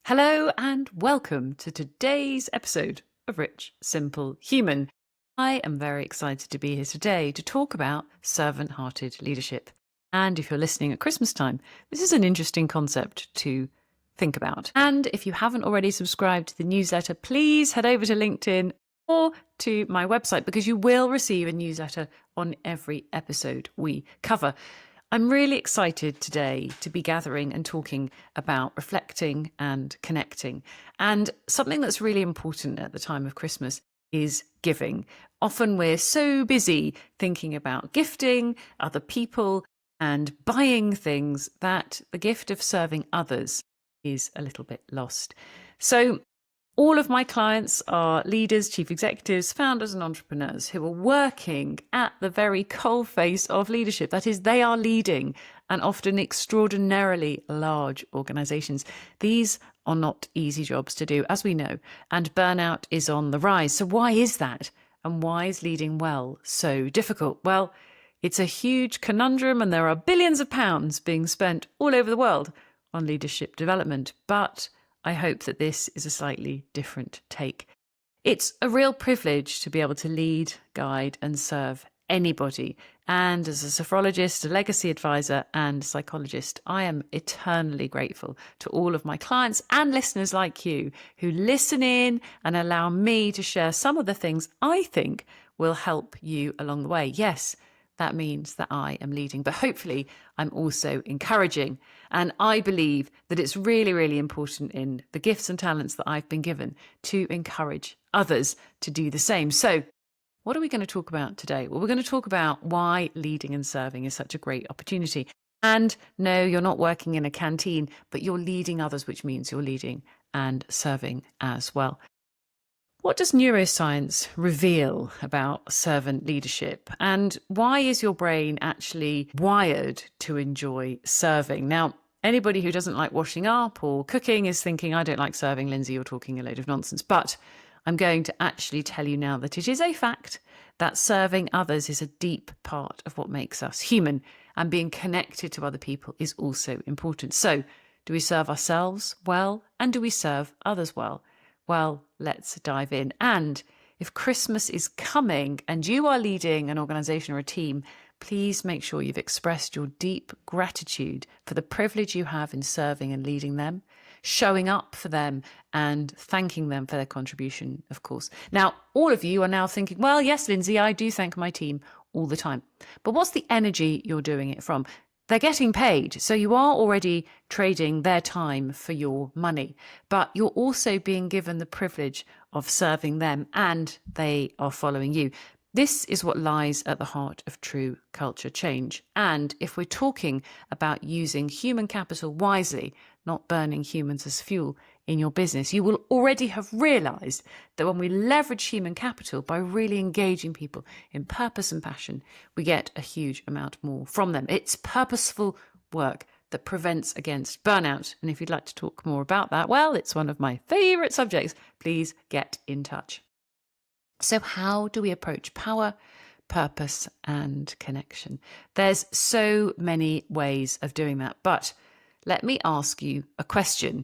Hello and welcome to today's episode of Rich, Simple, Human. I am very excited to be here today to talk about servant-hearted leadership. And if you're listening at Christmas time, this is an interesting concept to think about. And if you haven't already subscribed to the newsletter, please head over to LinkedIn or to my website because you will receive a newsletter on every episode we cover. I'm really excited today to be gathering and talking about reflecting and connecting. And something that's really important at the time of Christmas is giving. Often we're so busy thinking about gifting other people and buying things that the gift of serving others is a little bit lost. So all of my clients are leaders, chief executives, founders, and entrepreneurs who are working at the very coalface of leadership. That is, they are leading and often extraordinarily large organizations. These are not easy jobs to do, as we know, and burnout is on the rise. So why is that? And why is leading well so difficult? Well, it's a huge conundrum, and there are billions of pounds being spent all over the world on leadership development. But I hope that this is a slightly different take. It's a real privilege to be able to lead, guide, and serve anybody. And as a sophrologist, a legacy advisor, and psychologist, I am eternally grateful to all of my clients and listeners like you who listen in and allow me to share some of the things I think will help you along the way. Yes, that means that I am leading, but hopefully I'm also encouraging. And I believe that it's really, really important in the gifts and talents that I've been given to encourage others to do the same. So what are we going to talk about today? Well, we're going to talk about why leading and serving is such a great opportunity. And no, you're not working in a canteen, but you're leading others, which means you're leading and serving as well. What does neuroscience reveal about servant leadership? And why is your brain actually wired to enjoy serving? Now, anybody who doesn't like washing up or cooking is thinking, I don't like serving, Lindsey, you're talking a load of nonsense. But I'm going to actually tell you now that it is a fact that serving others is a deep part of what makes us human, and being connected to other people is also important. So, do we serve ourselves well, and do we serve others well? Well, let's dive in. And if Christmas is coming and you are leading an organization or a team, please make sure you've expressed your deep gratitude for the privilege you have in serving and leading them, showing up for them and thanking them for their contribution, of course. Now, all of you are now thinking, well, yes, Lindsey, I do thank my team all the time. But what's the energy you're doing it from? They're getting paid, so you are already trading their time for your money, but you're also being given the privilege of serving them, and they are following you. This is what lies at the heart of true culture change. And if we're talking about using human capital wisely, not burning humans as fuel in your business, you will already have realized that when we leverage human capital by really engaging people in purpose and passion, we get a huge amount more from them. It's purposeful work that prevents against burnout. And if you'd like to talk more about that, well, it's one of my favorite subjects. Please get in touch. So how do we approach power, purpose, and connection? There's so many ways of doing that, but let me ask you a question.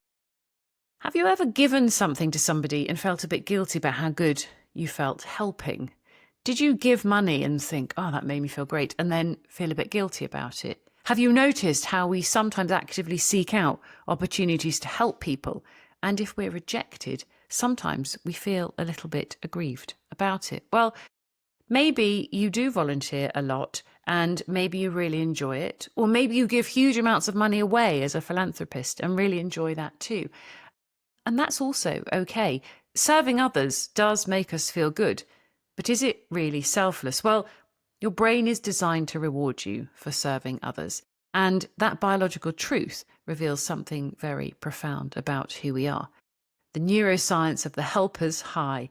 Have you ever given something to somebody and felt a bit guilty about how good you felt helping? Did you give money and think, oh, that made me feel great, and then feel a bit guilty about it? Have you noticed how we sometimes actively seek out opportunities to help people? And if we're rejected, sometimes we feel a little bit aggrieved about it. Well, maybe you do volunteer a lot and maybe you really enjoy it. Or maybe you give huge amounts of money away as a philanthropist and really enjoy that too. And that's also okay. Serving others does make us feel good. But is it really selfless? Well, your brain is designed to reward you for serving others. And that biological truth reveals something very profound about who we are. The neuroscience of the helper's high.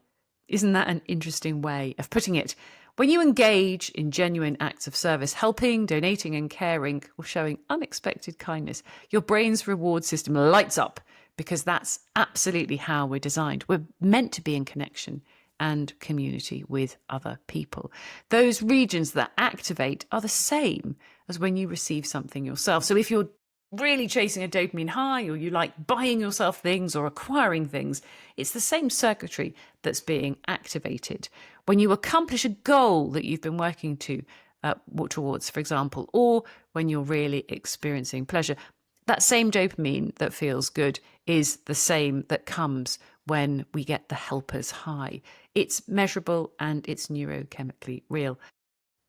Isn't that an interesting way of putting it? When you engage in genuine acts of service, helping, donating and caring, or showing unexpected kindness, your brain's reward system lights up because that's absolutely how we're designed. We're meant to be in connection and community with other people. Those regions that activate are the same as when you receive something yourself. So if you're really chasing a dopamine high, or you like buying yourself things or acquiring things, it's the same circuitry that's being activated. When you accomplish a goal that you've been working towards, for example, or when you're really experiencing pleasure, that same dopamine that feels good is the same that comes when we get the helper's high. It's measurable and it's neurochemically real.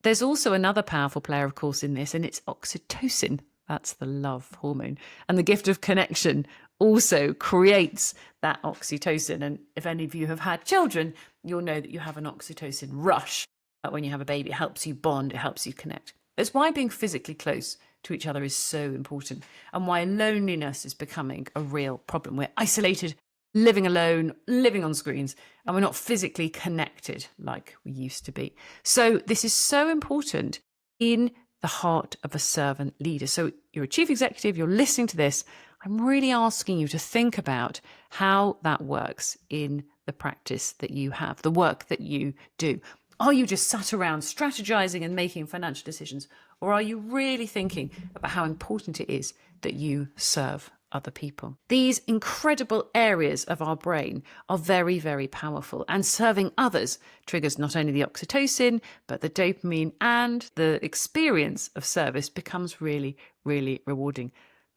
There's also another powerful player, of course, in this, and it's oxytocin. That's the love hormone. And the gift of connection also creates that oxytocin. And if any of you have had children, you'll know that you have an oxytocin rush. When you have a baby, it helps you bond, it helps you connect. That's why being physically close to each other is so important, and why loneliness is becoming a real problem. We're isolated, living alone, living on screens, and we're not physically connected like we used to be. So this is so important in the heart of a servant leader. So you're a chief executive, you're listening to this. I'm really asking you to think about how that works in the practice that you have, the work that you do. Are you just sat around strategizing and making financial decisions? Or are you really thinking about how important it is that you serve other people? These incredible areas of our brain are very, very powerful. And serving others triggers not only the oxytocin, but the dopamine, and the experience of service becomes really, really rewarding.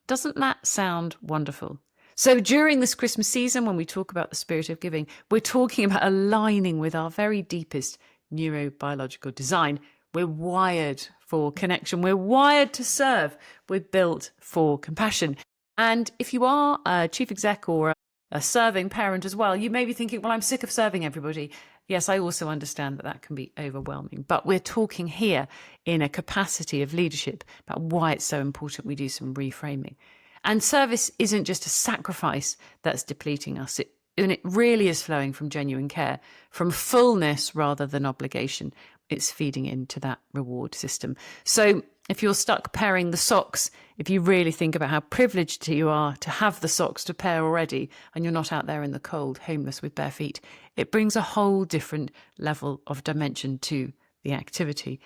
Doesn't that sound wonderful? So during this Christmas season, when we talk about the spirit of giving, we're talking about aligning with our very deepest neurobiological design. We're wired for connection. We're wired to serve. We're built for compassion. And if you are a chief exec or a serving parent as well, you may be thinking, well, I'm sick of serving everybody. Yes, I also understand that can be overwhelming. But we're talking here in a capacity of leadership about why it's so important we do some reframing. And service isn't just a sacrifice that's depleting us. And it really is flowing from genuine care, from fullness rather than obligation. It's feeding into that reward system. So if you're stuck pairing the socks, if you really think about how privileged you are to have the socks to pair already, and you're not out there in the cold, homeless with bare feet, it brings a whole different level of dimension to the activity.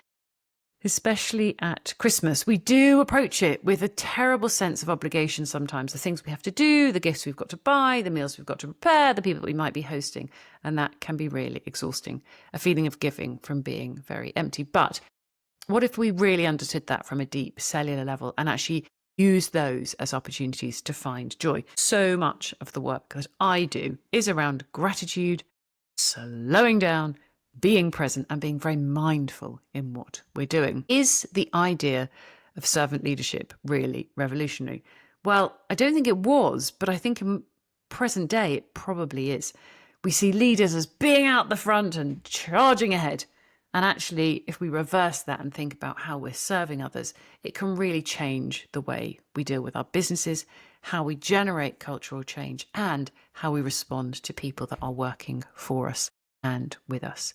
Especially at Christmas, we do approach it with a terrible sense of obligation sometimes. The things we have to do, the gifts we've got to buy, the meals we've got to prepare, the people that we might be hosting. And that can be really exhausting, a feeling of giving from being very empty. But what if we really understood that from a deep cellular level and actually use those as opportunities to find joy? So much of the work that I do is around gratitude, slowing down, being present, and being very mindful in what we're doing. Is the idea of servant leadership really revolutionary? Well, I don't think it was, but I think in present day it probably is. We see leaders as being out the front and charging ahead. And actually, if we reverse that and think about how we're serving others, it can really change the way we deal with our businesses, how we generate cultural change, and how we respond to people that are working for us and with us.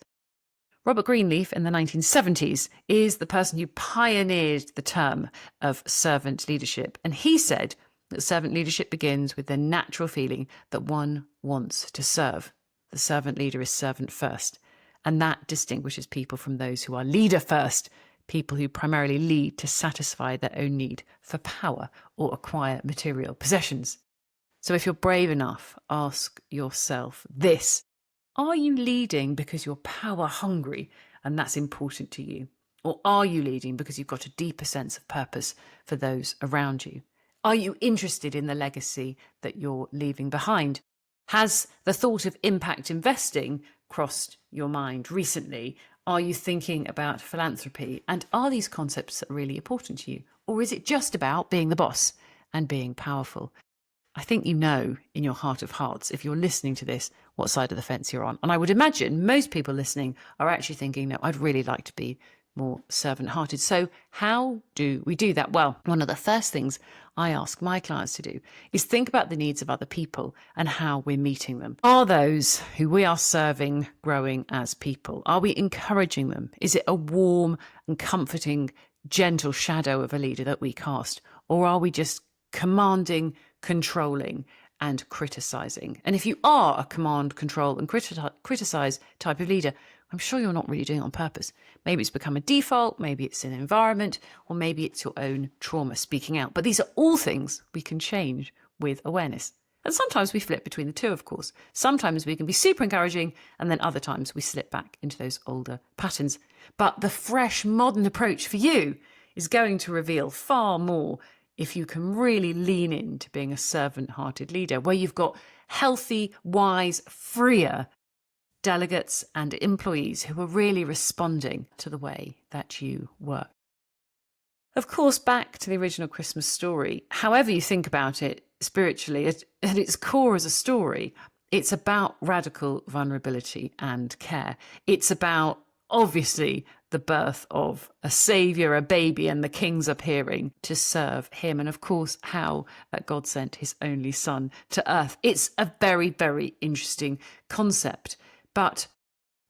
Robert Greenleaf in the 1970s is the person who pioneered the term of servant leadership. And he said that servant leadership begins with the natural feeling that one wants to serve. The servant leader is servant first. And that distinguishes people from those who are leader first, people who primarily lead to satisfy their own need for power or acquire material possessions. So if you're brave enough, ask yourself this. Are you leading because you're power hungry and that's important to you? Or are you leading because you've got a deeper sense of purpose for those around you? Are you interested in the legacy that you're leaving behind? Has the thought of impact investing crossed your mind recently? Are you thinking about philanthropy? And are these concepts really important to you? Or is it just about being the boss and being powerful? I think you know in your heart of hearts, if you're listening to this, what side of the fence you're on. And I would imagine most people listening are actually thinking, no, I'd really like to be more servant-hearted. So how do we do that? Well, one of the first things I ask my clients to do is think about the needs of other people and how we're meeting them. Are those who we are serving growing as people? Are we encouraging them? Is it a warm and comforting, gentle shadow of a leader that we cast? Or are we just commanding, controlling, and criticizing? And if you are a command, control, and criticize type of leader, I'm sure you're not really doing it on purpose. Maybe it's become a default, maybe it's an environment, or maybe it's your own trauma speaking out. But these are all things we can change with awareness. And sometimes we flip between the two, of course. Sometimes we can be super encouraging, and then other times we slip back into those older patterns. But the fresh, modern approach for you is going to reveal far more if you can really lean into being a servant-hearted leader, where you've got healthy, wise, freer delegates and employees who are really responding to the way that you work. Of course, back to the original Christmas story, however you think about it spiritually, at its core as a story, it's about radical vulnerability and care. It's about, obviously, the birth of a saviour, a baby, and the king's appearing to serve him. And of course, how God sent his only son to earth. It's a very, very interesting concept. But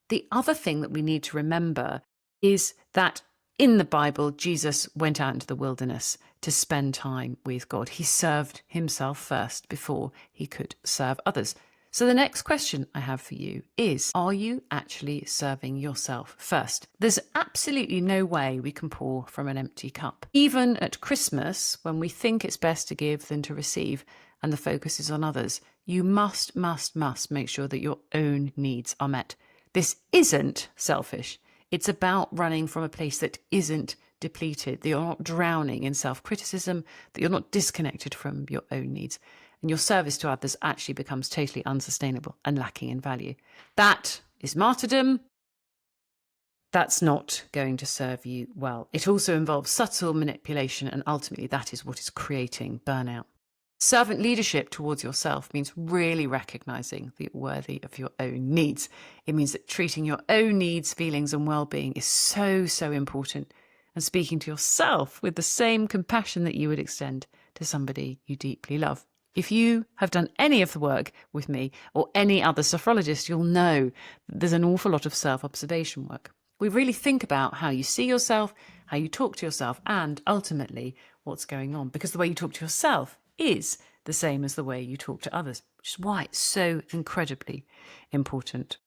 the other thing that we need to remember is that in the Bible, Jesus went out into the wilderness to spend time with God. He served himself first before he could serve others. So the next question I have for you is, are you actually serving yourself first? There's absolutely no way we can pour from an empty cup. Even at Christmas, when we think it's best to give than to receive, and the focus is on others, you must make sure that your own needs are met. This isn't selfish. It's about running from a place that isn't depleted, that you're not drowning in self-criticism, that you're not disconnected from your own needs. And your service to others actually becomes totally unsustainable and lacking in value. That is martyrdom. That's not going to serve you well. It also involves subtle manipulation, and ultimately that is what is creating burnout. Servant leadership towards yourself means really recognizing that you're worthy of your own needs. It means that treating your own needs, feelings, and well-being is so important, and speaking to yourself with the same compassion that you would extend to somebody you deeply love. If you have done any of the work with me or any other sophrologist, you'll know that there's an awful lot of self-observation work. We really think about how you see yourself, how you talk to yourself, and ultimately what's going on, because the way you talk to yourself is the same as the way you talk to others, which is why it's so incredibly important.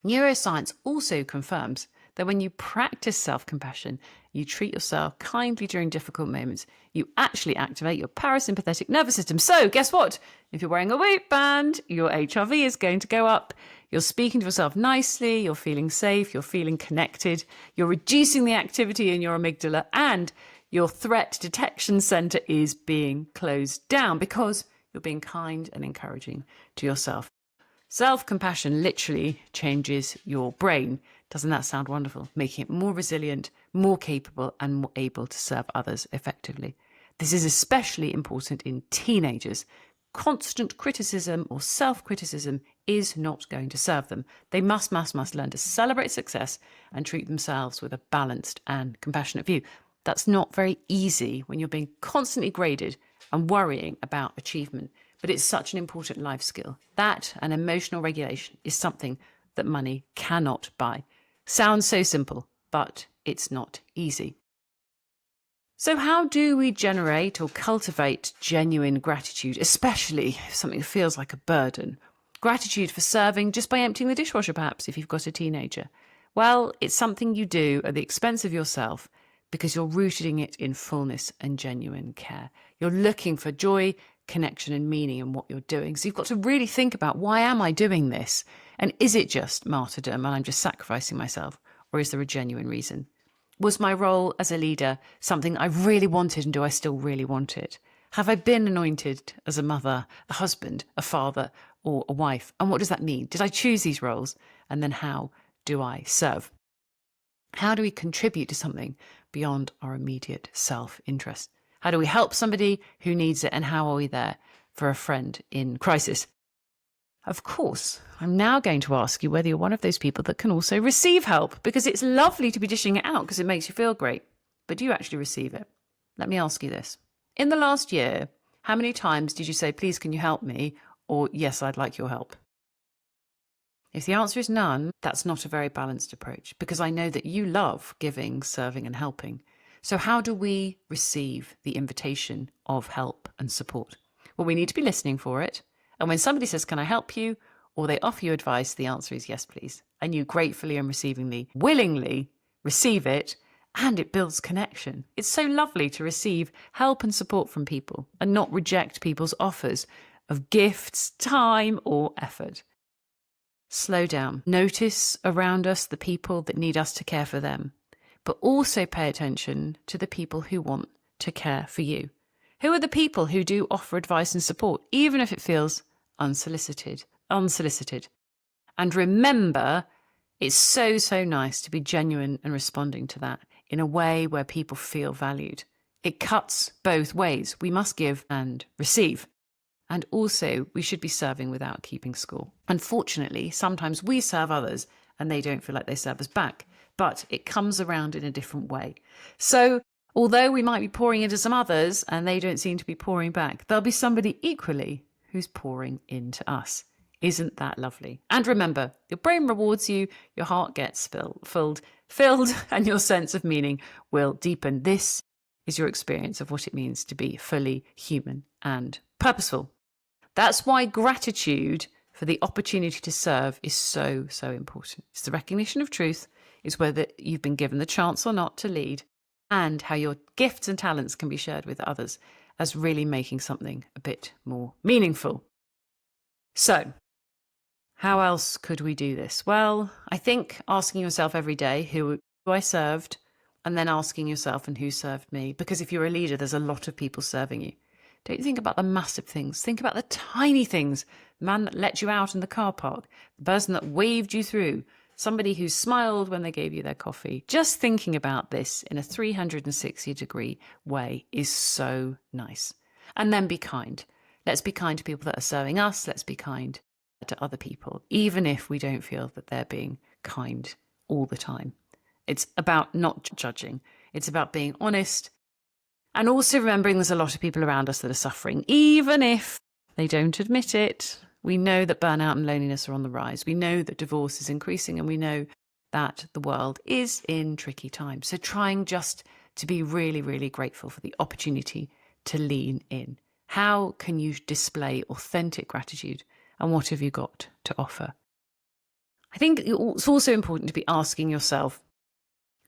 Neuroscience also confirms that when you practice self-compassion, you treat yourself kindly during difficult moments, you actually activate your parasympathetic nervous system. So guess what? If you're wearing a weight band, your HRV is going to go up. You're speaking to yourself nicely, you're feeling safe, you're feeling connected, you're reducing the activity in your amygdala, and your threat detection center is being closed down because you're being kind and encouraging to yourself. Self-compassion literally changes your brain. Doesn't that sound wonderful? Making it more resilient, more capable, and more able to serve others effectively. This is especially important in teenagers. Constant criticism or self-criticism is not going to serve them. They must learn to celebrate success and treat themselves with a balanced and compassionate view. That's not very easy when you're being constantly graded and worrying about achievement, but it's such an important life skill. That and emotional regulation is something that money cannot buy. Sounds so simple, but it's not easy. So how do we generate or cultivate genuine gratitude, especially if something feels like a burden? Gratitude for serving just by emptying the dishwasher, perhaps, if you've got a teenager. Well, it's something you do at the expense of yourself, because you're rooting it in fullness and genuine care. You're looking for joy, connection, and meaning in what you're doing. So you've got to really think about, why am I doing this? And is it just martyrdom and I'm just sacrificing myself? Or is there a genuine reason? Was my role as a leader something I really wanted, and do I still really want it? Have I been anointed as a mother, a husband, a father, or a wife? And what does that mean? Did I choose these roles? And then how do I serve? How do we contribute to something beyond our immediate self-interest? How do we help somebody who needs it? And how are we there for a friend in crisis? Of course, I'm now going to ask you whether you're one of those people that can also receive help, because it's lovely to be dishing it out because it makes you feel great. But do you actually receive it? Let me ask you this. In the last year, how many times did you say, please, can you help me? Or yes, I'd like your help. If the answer is none, that's not a very balanced approach, because I know that you love giving, serving, and helping. So how do we receive the invitation of help and support? Well, we need to be listening for it. And when somebody says, can I help you? Or they offer you advice, the answer is yes, please. and you gratefully and receivingly, willingly receive it, and it builds connection. It's so lovely to receive help and support from people and not reject people's offers of gifts, time, or effort. Slow down. Notice around us the people that need us to care for them, but also pay attention to the people who want to care for you. Who are the people who do offer advice and support, even if it feels unsolicited? And remember, it's so, so nice to be genuine and responding to that in a way where people feel valued. It cuts both ways. We must give and receive. And also, we should be serving without keeping score. Unfortunately, sometimes we serve others and they don't feel like they serve us back, but it comes around in a different way. So, although we might be pouring into some others and they don't seem to be pouring back, there'll be somebody equally who's pouring into us. Isn't that lovely? And remember, your brain rewards you, your heart gets filled, and your sense of meaning will deepen. This is your experience of what it means to be fully human and purposeful. That's why gratitude for the opportunity to serve is so, so important. It's the recognition of truth, it's whether you've been given the chance or not to lead, and how your gifts and talents can be shared with others as really making something a bit more meaningful. So, how else could we do this? Well, I think asking yourself every day who I served, and then asking yourself and who served me. Because if you're a leader, there's a lot of people serving you. Don't think about the massive things. Think about the tiny things. The man that let you out in the car park, the person that waved you through, somebody who smiled when they gave you their coffee. Just thinking about this in a 360-degree way is so nice. And then be kind. Let's be kind to people that are serving us. Let's be kind to other people, even if we don't feel that they're being kind all the time. It's about not judging. It's about being honest. And also remembering there's a lot of people around us that are suffering, even if they don't admit it. We know that burnout and loneliness are on the rise. We know that divorce is increasing, and we know that the world is in tricky times. So trying just to be really, really grateful for the opportunity to lean in. How can you display authentic gratitude, and what have you got to offer? I think it's also important to be asking yourself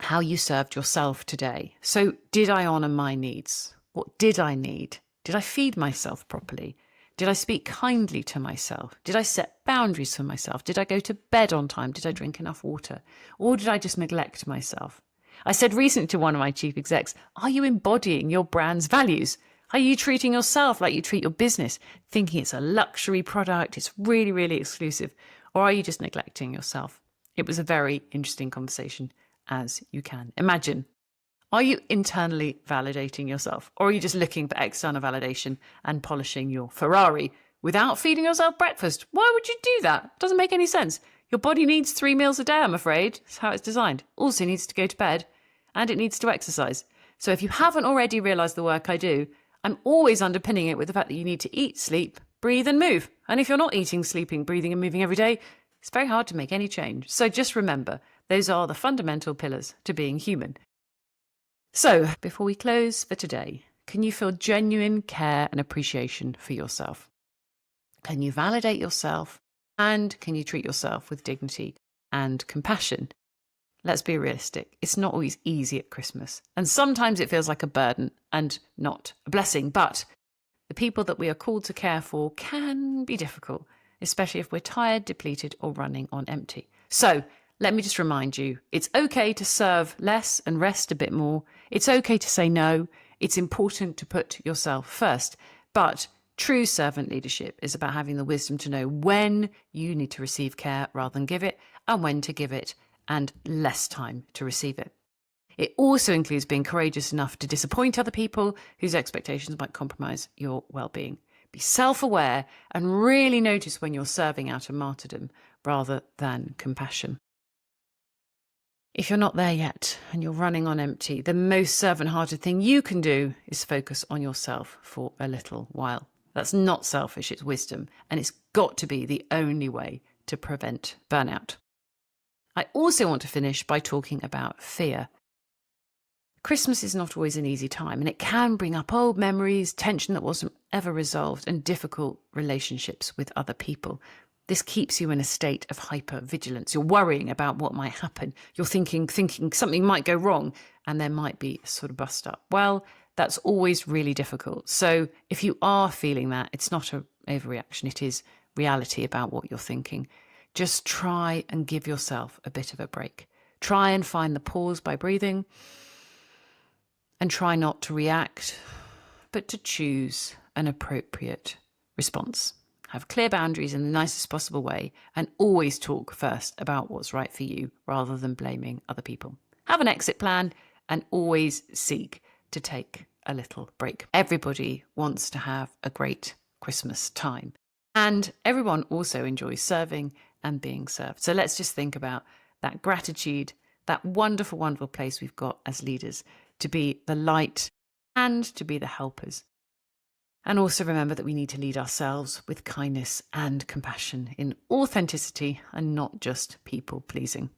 how you served yourself today. So did I honour my needs? What did I need? Did I feed myself properly? Did I speak kindly to myself? Did I set boundaries for myself? Did I go to bed on time? Did I drink enough water? Or did I just neglect myself? I said recently to one of my chief execs, are you embodying your brand's values? Are you treating yourself like you treat your business, thinking it's a luxury product, it's really, really exclusive? Or are you just neglecting yourself? It was a very interesting conversation, as you can imagine. Are you internally validating yourself, or are you just looking for external validation and polishing your Ferrari without feeding yourself breakfast? Why would you do that? It doesn't make any sense. Your body needs 3 meals a day, I'm afraid. That's how it's designed. Also needs to go to bed, and it needs to exercise. So if you haven't already realised the work I do, I'm always underpinning it with the fact that you need to eat, sleep, breathe and move. And if you're not eating, sleeping, breathing and moving every day, it's very hard to make any change. So just remember, those are the fundamental pillars to being human. So, before we close for today, can you feel genuine care and appreciation for yourself? Can you validate yourself? And can you treat yourself with dignity and compassion? Let's be realistic. It's not always easy at Christmas. And sometimes it feels like a burden and not a blessing. But the people that we are called to care for can be difficult, especially if we're tired, depleted, or running on empty. So, let me just remind you, it's okay to serve less and rest a bit more. It's okay to say no. It's important to put yourself first. But true servant leadership is about having the wisdom to know when you need to receive care rather than give it, and when to give it, and less time to receive it. It also includes being courageous enough to disappoint other people whose expectations might compromise your well-being. Be self-aware and really notice when you're serving out of martyrdom rather than compassion. If you're not there yet and you're running on empty, the most servant-hearted thing you can do is focus on yourself for a little while. That's not selfish, it's wisdom, and it's got to be the only way to prevent burnout. I also want to finish by talking about fear. Christmas is not always an easy time, and it can bring up old memories, tension that wasn't ever resolved, and difficult relationships with other people. this keeps you in a state of hyper-vigilance. You're worrying about what might happen. You're thinking something might go wrong and there might be a sort of bust up. Well, that's always really difficult. So if you are feeling that, it's not an overreaction. It is reality about what you're thinking. Just try and give yourself a bit of a break. Try and find the pause by breathing and try not to react, but to choose an appropriate response. Have clear boundaries in the nicest possible way and always talk first about what's right for you rather than blaming other people. Have an exit plan and always seek to take a little break. Everybody wants to have a great Christmas time and everyone also enjoys serving and being served. So let's just think about that gratitude, that wonderful, wonderful place we've got as leaders to be the light and to be the helpers. And also remember that we need to lead ourselves with kindness and compassion in authenticity and not just people pleasing.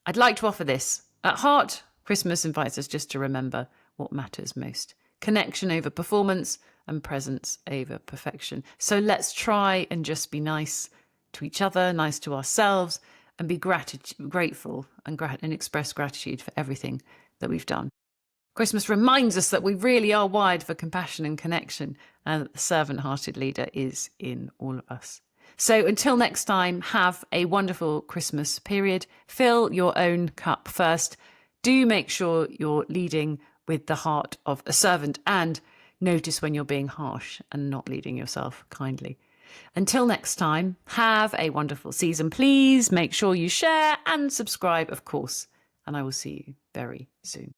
I'd like to offer this. At heart, Christmas invites us just to remember what matters most. Connection over performance and presence over perfection. So let's try and just be nice to each other, nice to ourselves, and be grateful and express gratitude for everything that we've done. Christmas reminds us that we really are wired for compassion and connection, and that the servant-hearted leader is in all of us. So until next time, have a wonderful Christmas period. Fill your own cup first. Do make sure you're leading with the heart of a servant and notice when you're being harsh and not leading yourself kindly. Until next time, have a wonderful season. Please make sure you share and subscribe, of course, and I will see you very soon.